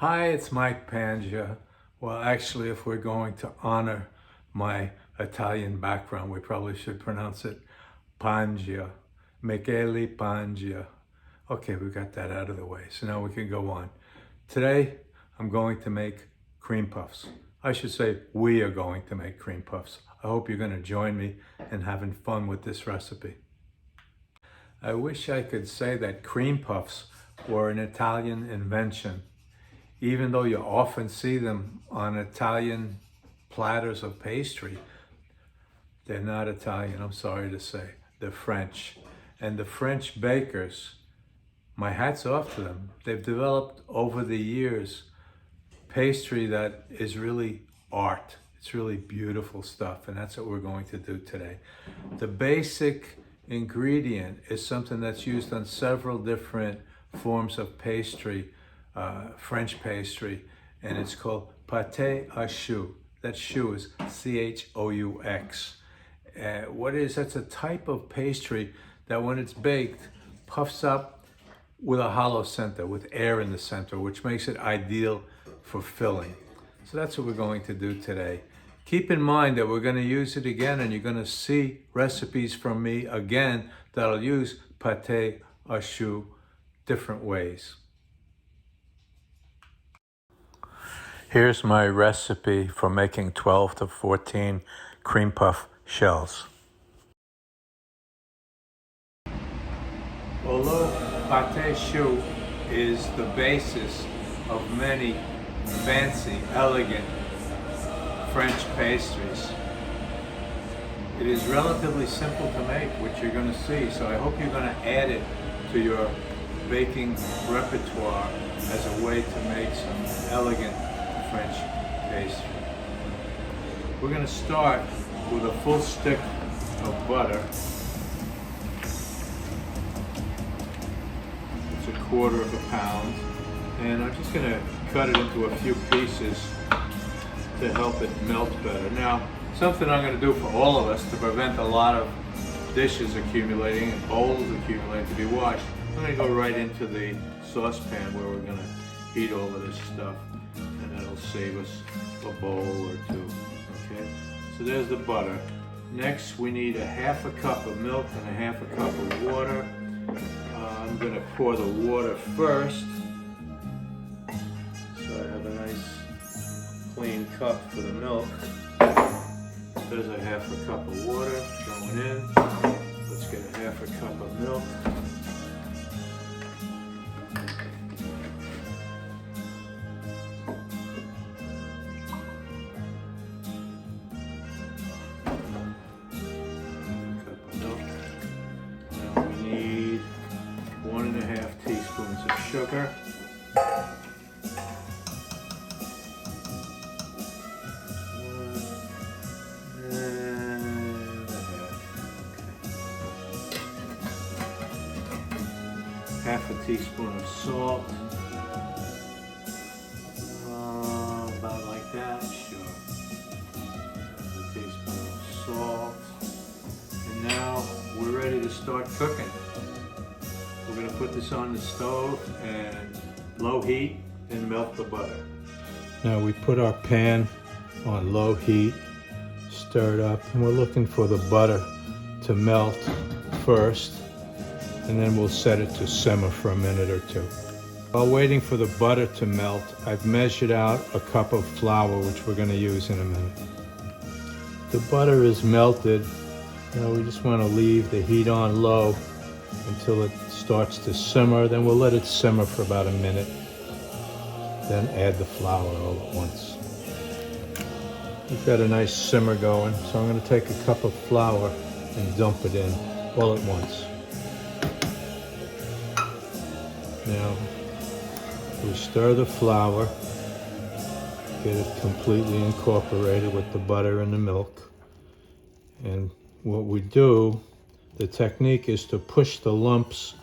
Hi, it's Mike Pangia. Well, actually, if we're going to honor my Italian background, we probably should pronounce it Pangia, Michele Pangia. Okay, we got that out of the way, so now we can go on. Today, I'm going to make cream puffs. I should say we are going to make cream puffs. I hope you're going to join me in having fun with this recipe. I wish I could say that cream puffs were an Italian invention, even though you often see them on Italian platters of pastry. They're not Italian, I'm sorry to say. They're French. And the French bakers, my hat's off to them. They've developed over the years pastry that is really art. It's really beautiful stuff, and that's what we're going to do today. The basic ingredient is something that's used on several different forms of pastry, French pastry, and it's called pâté à choux. That choux is C-H-O-U-X. That's a type of pastry that when it's baked, puffs up with a hollow center, with air in the center, which makes it ideal for filling. So that's what we're going to do today. Keep in mind that we're going to use it again, and you're going to see recipes from me again that'll use pâté à choux different ways. Here's my recipe for making 12 to 14 cream puff shells. Although pâté choux is the basis of many fancy, elegant French pastries, it is relatively simple to make, which you're going to see. So I hope you're going to add it to your baking repertoire as a way to make some elegant French pastry. We're going to start with a full stick of butter. It's a quarter of a pound. And I'm just going to cut it into a few pieces to help it melt better. Now, something I'm going to do for all of us to prevent a lot of dishes accumulating and bowls accumulating to be washed, I'm going to go right into the saucepan where we're going to heat all of this stuff, and that'll save us a bowl or two. Okay, so there's the butter. Next, we need a half a cup of milk and a half a cup of water. I'm going to pour the water first, so I have a nice clean cup for the milk. There's a half a cup of water going in. Let's get a half a cup of milk. Now we need 1.5 teaspoons of sugar. Half a teaspoon of salt, about like that, sure. Half a teaspoon of salt. And now we're ready to start cooking. We're going to put this on the stove and low heat and melt the butter. Now we put our pan on low heat, stir it up, and we're looking for the butter to melt first, and then we'll set it to simmer for a minute or two. While waiting for the butter to melt, I've measured out a cup of flour, which we're going to use in a minute. The butter is melted. Now we just want to leave the heat on low until it starts to simmer. Then we'll let it simmer for about a minute. Then add the flour all at once. We've got a nice simmer going, so I'm going to take a cup of flour and dump it in all at once. Now, we stir the flour, get it completely incorporated with the butter and the milk. And what we do, the technique is to push the lumps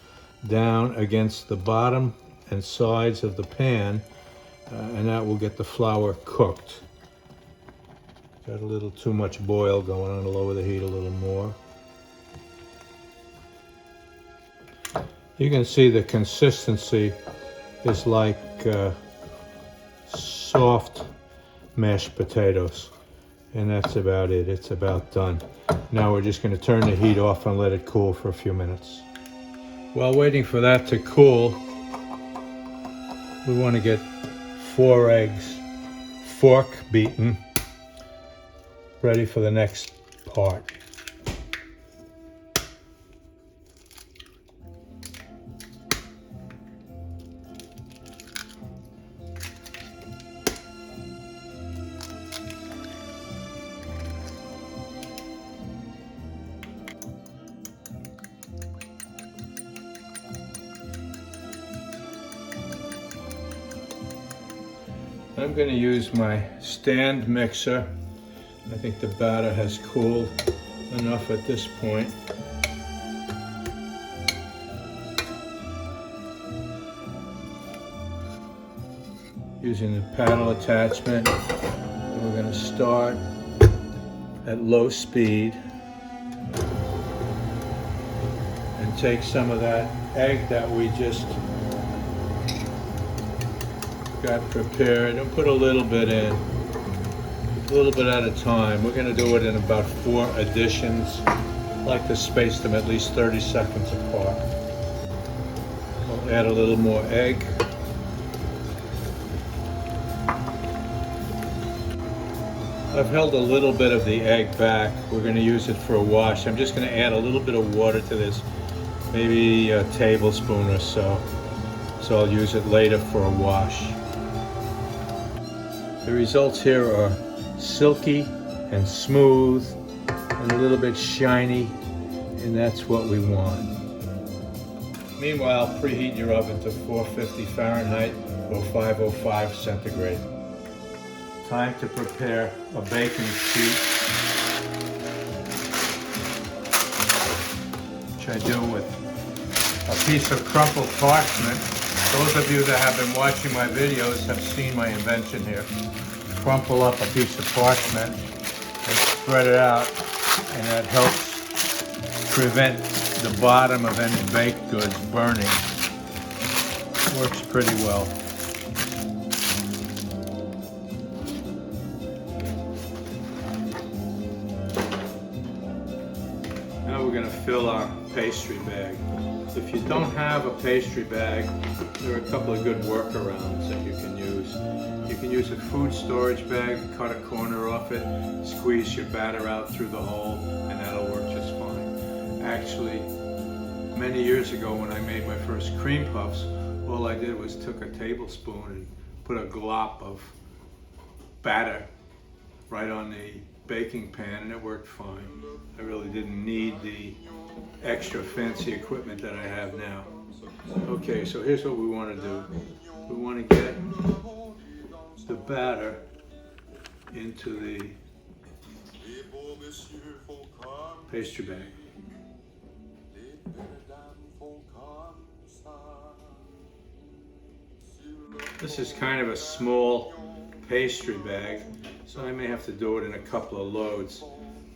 down against the bottom and sides of the pan, and that will get the flour cooked. Got a little too much boil going on, lower the heat a little more. You can see the consistency is like soft mashed potatoes. And that's about it. It's about done. Now we're just going to turn the heat off and let it cool for a few minutes. While waiting for that to cool, we want to get 4 eggs, fork beaten, ready for the next part. I'm going to use my stand mixer. I think the batter has cooled enough at this point. Using the paddle attachment, and we're going to start at low speed and take some of that egg that we just got prepared and put a little bit in, a little bit at a time. We're going to do it in about 4 additions. I like to space them at least 30 seconds apart. We'll add a little more egg. I've held a little bit of the egg back. We're going to use it for a wash. I'm just going to add a little bit of water to this, maybe a tablespoon or so. So I'll use it later for a wash. The results here are silky and smooth and a little bit shiny, and that's what we want. Meanwhile, preheat your oven to 450 Fahrenheit or 505 centigrade. Time to prepare a baking sheet, which I do with a piece of crumpled parchment. Those of you that have been watching my videos have seen my invention here. Crumple up a piece of parchment and spread it out, and that helps prevent the bottom of any baked goods burning. Works pretty well. Now we're going to fill our pastry bag. If you don't have a pastry bag, there are a couple of good workarounds that you can use. You can use a food storage bag, cut a corner off it, squeeze your batter out through the hole, and that'll work just fine. Actually, many years ago when I made my first cream puffs, all I did was took a tablespoon and put a glop of batter right on the baking pan, and it worked fine. I really didn't need the extra fancy equipment that I have now. Okay, so here's what we want to do. We want to get the batter into the pastry bag. This is kind of a small pastry bag, so I may have to do it in a couple of loads.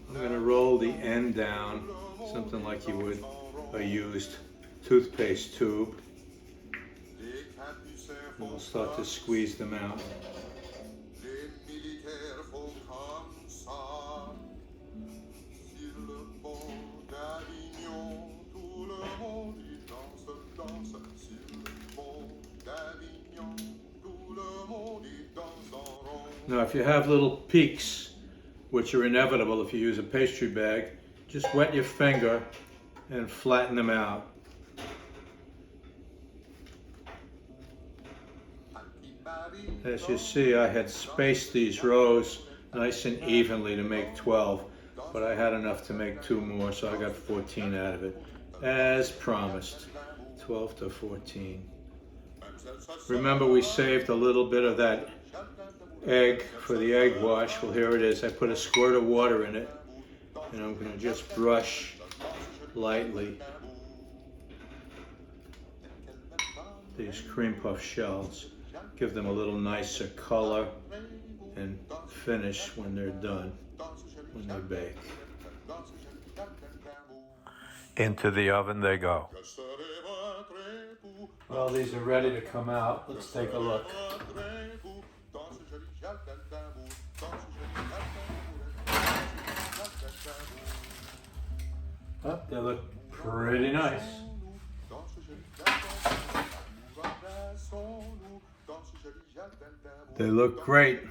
I'm going to roll the end down, something like you would a used toothpaste tube. And we'll start to squeeze them out. Now, if you have little peaks, which are inevitable if you use a pastry bag, just wet your finger and flatten them out. As you see, I had spaced these rows nice and evenly to make 12, but I had enough to make 2 more, so I got 14 out of it. As promised, 12 to 14. Remember, we saved a little bit of that egg for the egg wash. Well, here it is. I put a squirt of water in it, and I'm going to just brush lightly these cream puff shells. Give them a little nicer color and finish when they're done, when they bake. Into the oven they go. Well, these are ready to come out. Let's take a look. Oh, they look pretty nice. They look great.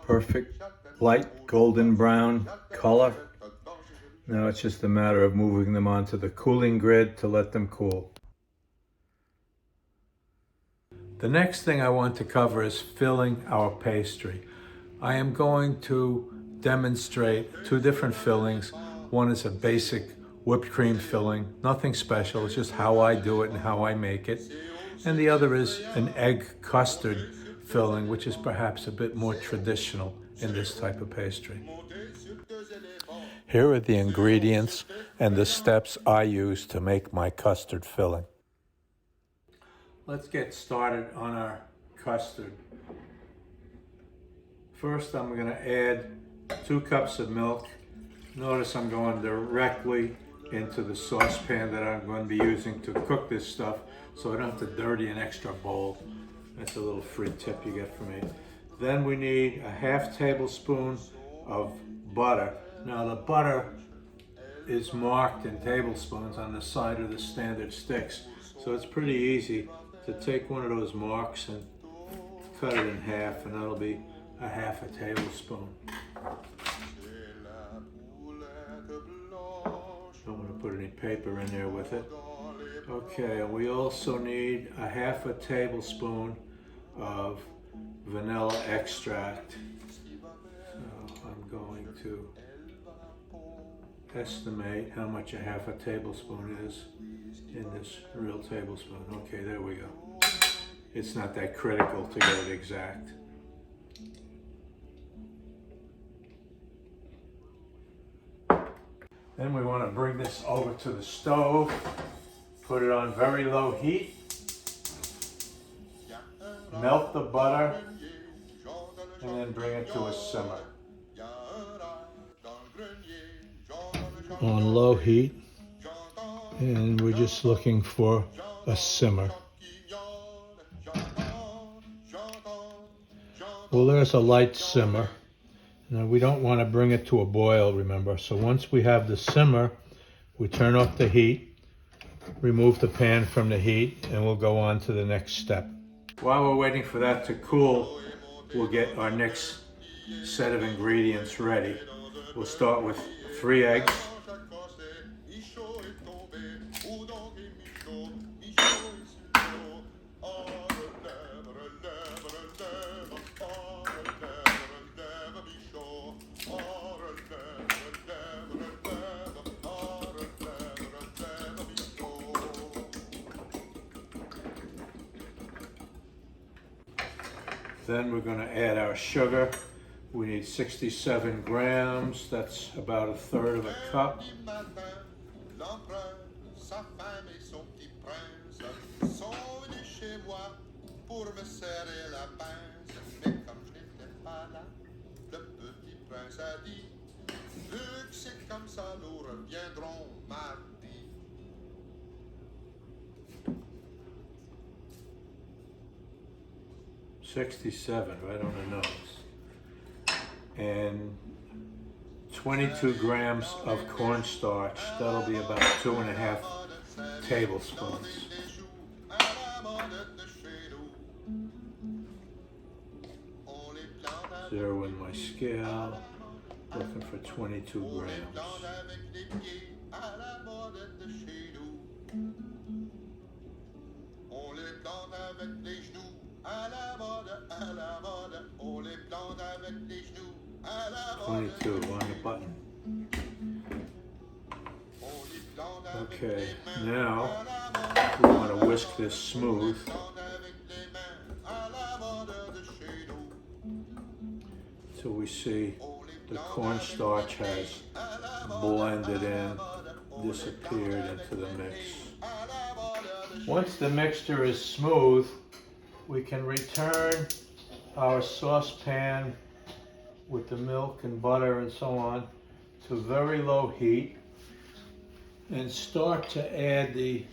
Perfect light golden brown color. Now it's just a matter of moving them onto the cooling grid to let them cool. The next thing I want to cover is filling our pastry. I am going to demonstrate two different fillings. One is a basic whipped cream filling, nothing special, it's just how I do it and how I make it. And the other is an egg custard filling, which is perhaps a bit more traditional in this type of pastry. Here are the ingredients and the steps I use to make my custard filling. Let's get started on our custard. First, I'm going to add 2 cups of milk. Notice I'm going directly into the saucepan that I'm going to be using to cook this stuff, so I don't have to dirty an extra bowl. That's a little free tip you get from me. Then we need a half tablespoon of butter. Now the butter is marked in tablespoons on the side of the standard sticks, so it's pretty easy to take one of those marks and cut it in half, and that'll be a half a tablespoon. Don't want to put any paper in there with it. Okay, and we also need a half a tablespoon of vanilla extract. So I'm going to estimate how much a half a tablespoon is in this real tablespoon. Okay, there we go. It's not that critical to get it exact. Then we want to bring this over to the stove, put it on very low heat, melt the butter, and then bring it to a simmer. On low heat, and we're just looking for a simmer. Well, there's a light simmer. Now we don't want to bring it to a boil, remember. So once we have the simmer, we turn off the heat, remove the pan from the heat, and we'll go on to the next step. While we're waiting for that to cool, we'll get our next set of ingredients ready. We'll start with 3 eggs. Then we're going to add our sugar. We need 67 grams. That's about 1/3 of a cup. $67 right on the nose. And 22 grams of cornstarch. That'll be about 2.5 tablespoons. Zero in my scale. Looking for 22 grams. On the button. Okay, now we want to whisk this smooth. So we see the cornstarch has blended in, disappeared into the mix. Once the mixture is smooth, we can return our saucepan with the milk and butter and so on to very low heat and start to add the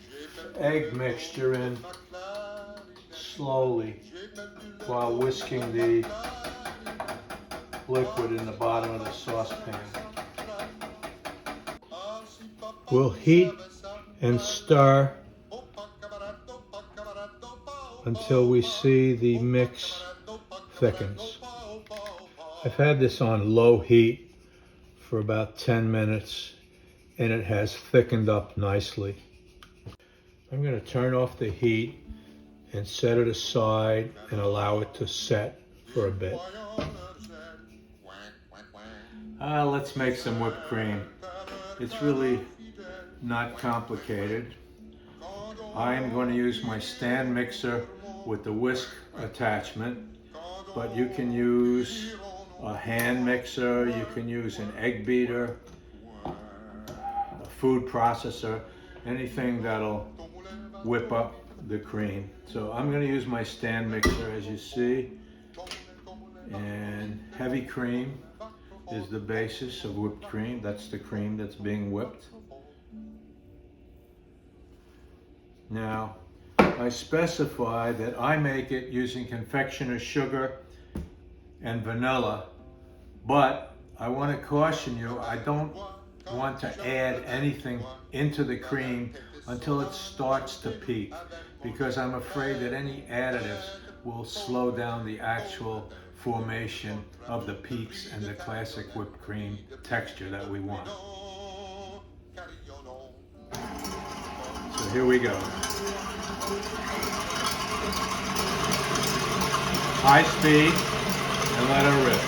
egg mixture in slowly while whisking the liquid in the bottom of the saucepan. We'll heat and stir until we see the mix thickens. I've had this on low heat for about 10 minutes and it has thickened up nicely. I'm going to turn off the heat and set it aside and allow it to set for a bit. Let's make some whipped cream. It's really not complicated. I am going to use my stand mixer with the whisk attachment, but you can use a hand mixer, you can use an egg beater, a food processor, anything that'll whip up the cream. So I'm going to use my stand mixer, as you see, and heavy cream is the basis of whipped cream. That's the cream that's being whipped. Now, I specify that I make it using confectioner's sugar and vanilla, but I want to caution you, I don't want to add anything into the cream until it starts to peak, because I'm afraid that any additives will slow down the actual formation of the peaks and the classic whipped cream texture that we want. So here we go. High speed and let her rip.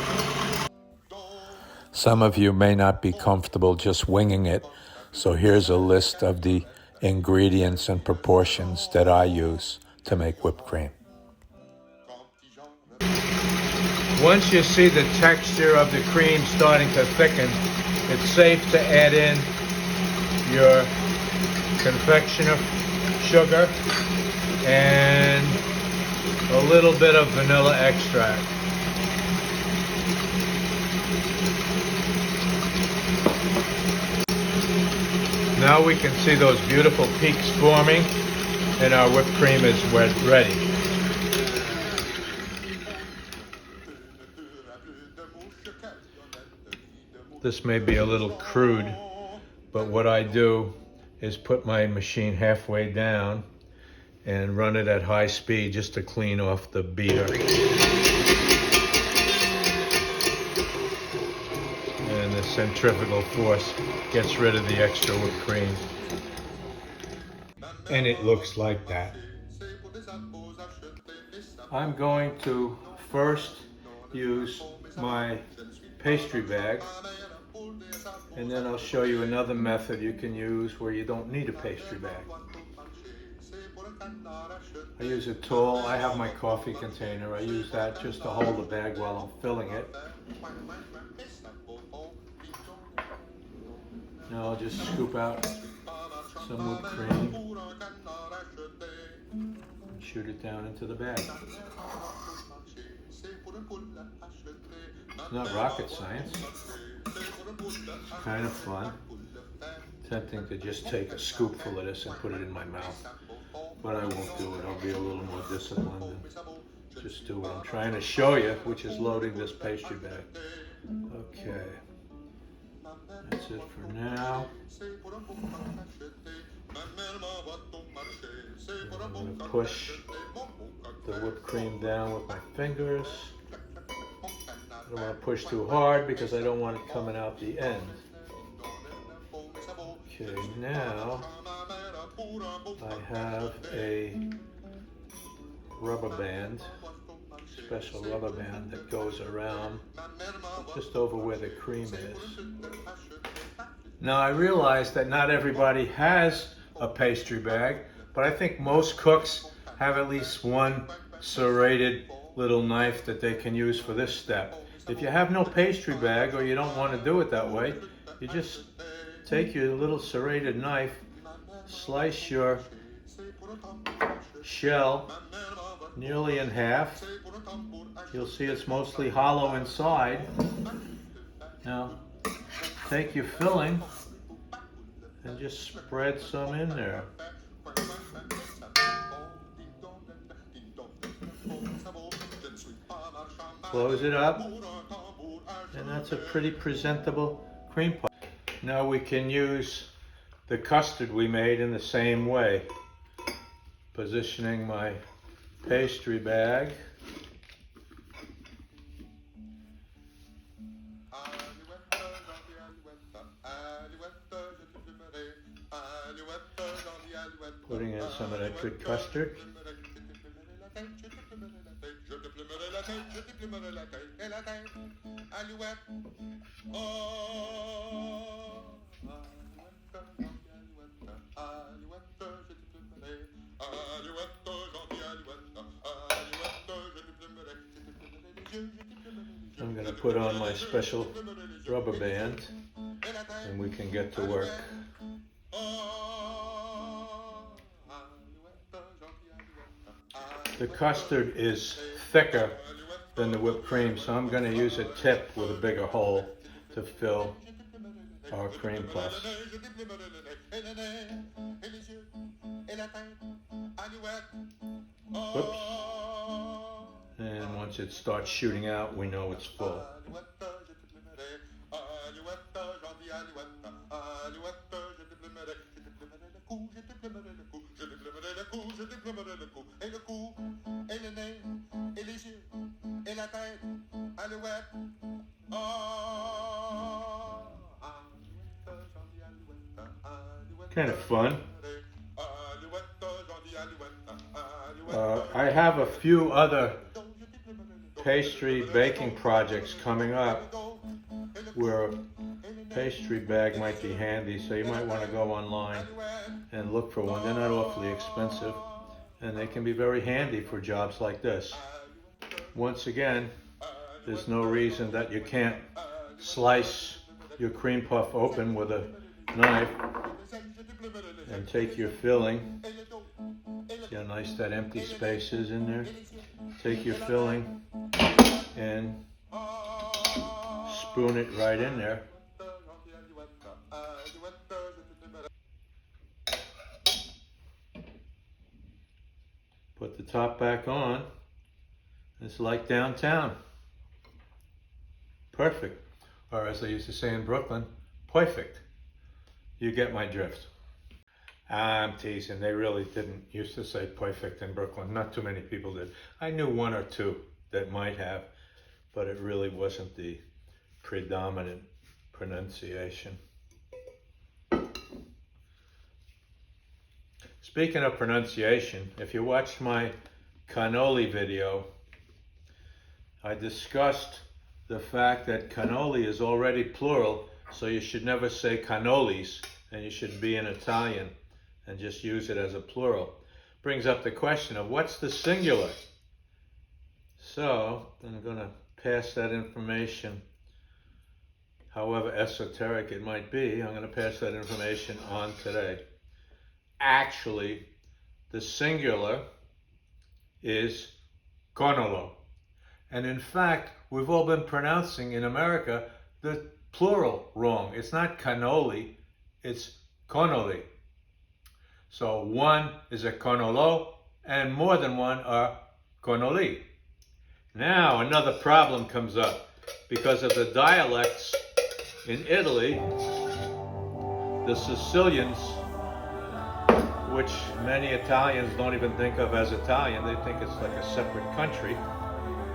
Some of you may not be comfortable just winging it, so here's a list of the ingredients and proportions that I use to make whipped cream. Once you see the texture of the cream starting to thicken, it's safe to add in your confectioner sugar and a little bit of vanilla extract. Now we can see those beautiful peaks forming and our whipped cream is ready. This may be a little crude, but what I do is put my machine halfway down and run it at high speed just to clean off the beater. And the centrifugal force gets rid of the extra whipped cream. And it looks like that. I'm going to first use my pastry bag, and then I'll show you another method you can use where you don't need a pastry bag. I use a tool. I have my coffee container. I use that just to hold the bag while I'm filling it. Now I'll just scoop out some whipped cream and shoot it down into the bag. It's not rocket science. It's kind of fun. Tempting to just take a scoopful of this and put it in my mouth, but I won't do it. I'll be a little more disciplined and just do what I'm trying to show you, which is loading this pastry bag. Okay, that's it for now. I'm going to push the whipped cream down with my fingers. I don't want to push too hard because I don't want it coming out the end. Okay, now I have a rubber band, special rubber band that goes around just over where the cream is. Now I realize that not everybody has a pastry bag, but I think most cooks have at least one serrated little knife that they can use for this step. If you have no pastry bag or you don't want to do it that way, you just take your little serrated knife, slice your shell nearly in half. You'll see it's mostly hollow inside. Now, take your filling and just spread some in there. Close it up, and that's a pretty presentable cream puff. Now we can use the custard we made in the same way. Positioning my pastry bag. Putting in some of that good custard. I'm going to put on my special rubber band and we can get to work. The custard is thicker than the whipped cream, so I'm going to use a tip with a bigger hole to fill our cream puffs. Whoops. And once it starts shooting out, we know it's full. Kind of fun. I have a few other pastry baking projects coming up where a pastry bag might be handy, so you might want to go online and look for one. They're not awfully expensive and they can be very handy for jobs like this. Once again, there's no reason that you can't slice your cream puff open with a knife and take your filling. See how nice that empty space is in there? Take your filling and spoon it right in there. Put the top back on. It's like downtown. Perfect. Or as they used to say in Brooklyn, perfect. You get my drift. I'm teasing. They really didn't used to say perfect in Brooklyn. Not too many people did. I knew one or two that might have, but it really wasn't the predominant pronunciation. Speaking of pronunciation, if you watched my cannoli video, I discussed the fact that cannoli is already plural, so you should never say cannolis, and you should be in Italian and just use it as a plural. Brings up the question of what's the singular? So I'm going to pass that information, however esoteric it might be, I'm going to pass that information on today. Actually, the singular is cannolo. And in fact, we've all been pronouncing in America the plural wrong. It's not cannoli, it's cannoli. So one is a cannolo and more than one are cannoli. Now another problem comes up because of the dialects in Italy. The Sicilians, which many Italians don't even think of as Italian, they think it's like a separate country,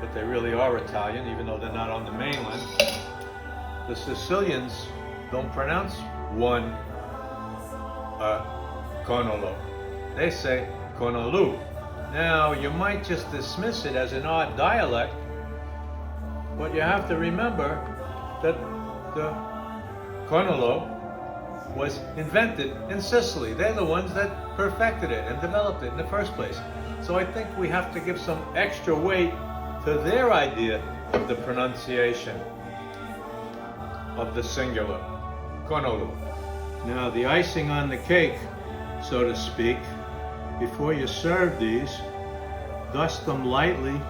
but they really are Italian, even though they're not on the mainland. The Sicilians don't pronounce one cannolo. They say cannolu. Now, you might just dismiss it as an odd dialect, but you have to remember that the cannolo was invented in Sicily. They're the ones that perfected it and developed it in the first place. So I think we have to give some extra weight to their idea of the pronunciation of the singular, cannolo. Now the icing on the cake, so to speak, before you serve these, dust them lightly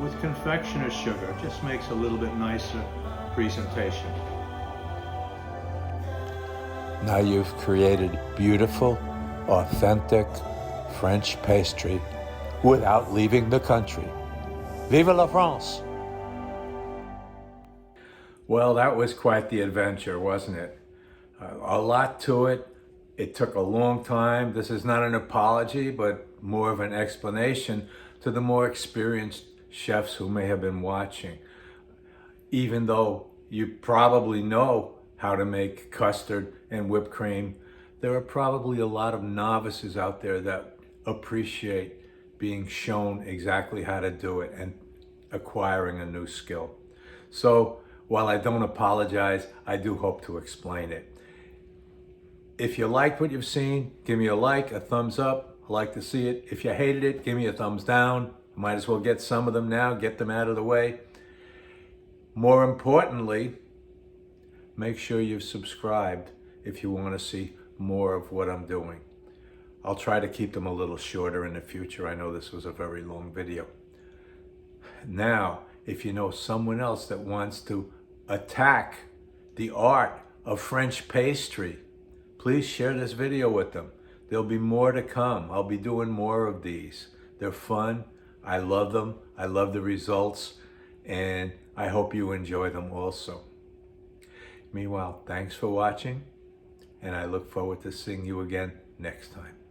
with confectioner's sugar. It just makes a little bit nicer presentation. Now you've created beautiful, authentic French pastry without leaving the country. Vive la France! Well, that was quite the adventure, wasn't it? A lot to it. It took a long time. This is not an apology, but more of an explanation to the more experienced chefs who may have been watching. Even though you probably know how to make custard and whipped cream, there are probably a lot of novices out there that appreciate being shown exactly how to do it and acquiring a new skill. So while I don't apologize, I do hope to explain it. If you liked what you've seen, give me a like, a thumbs up. I like to see it. If you hated it, give me a thumbs down. Might as well get some of them now, get them out of the way. More importantly, make sure you've subscribed if you want to see more of what I'm doing. I'll try to keep them a little shorter in the future. I know this was a very long video. Now, if you know someone else that wants to attack the art of French pastry, please share this video with them. There'll be more to come. I'll be doing more of these. They're fun. I love them. I love the results. And I hope you enjoy them also. Meanwhile, thanks for watching. And I look forward to seeing you again next time.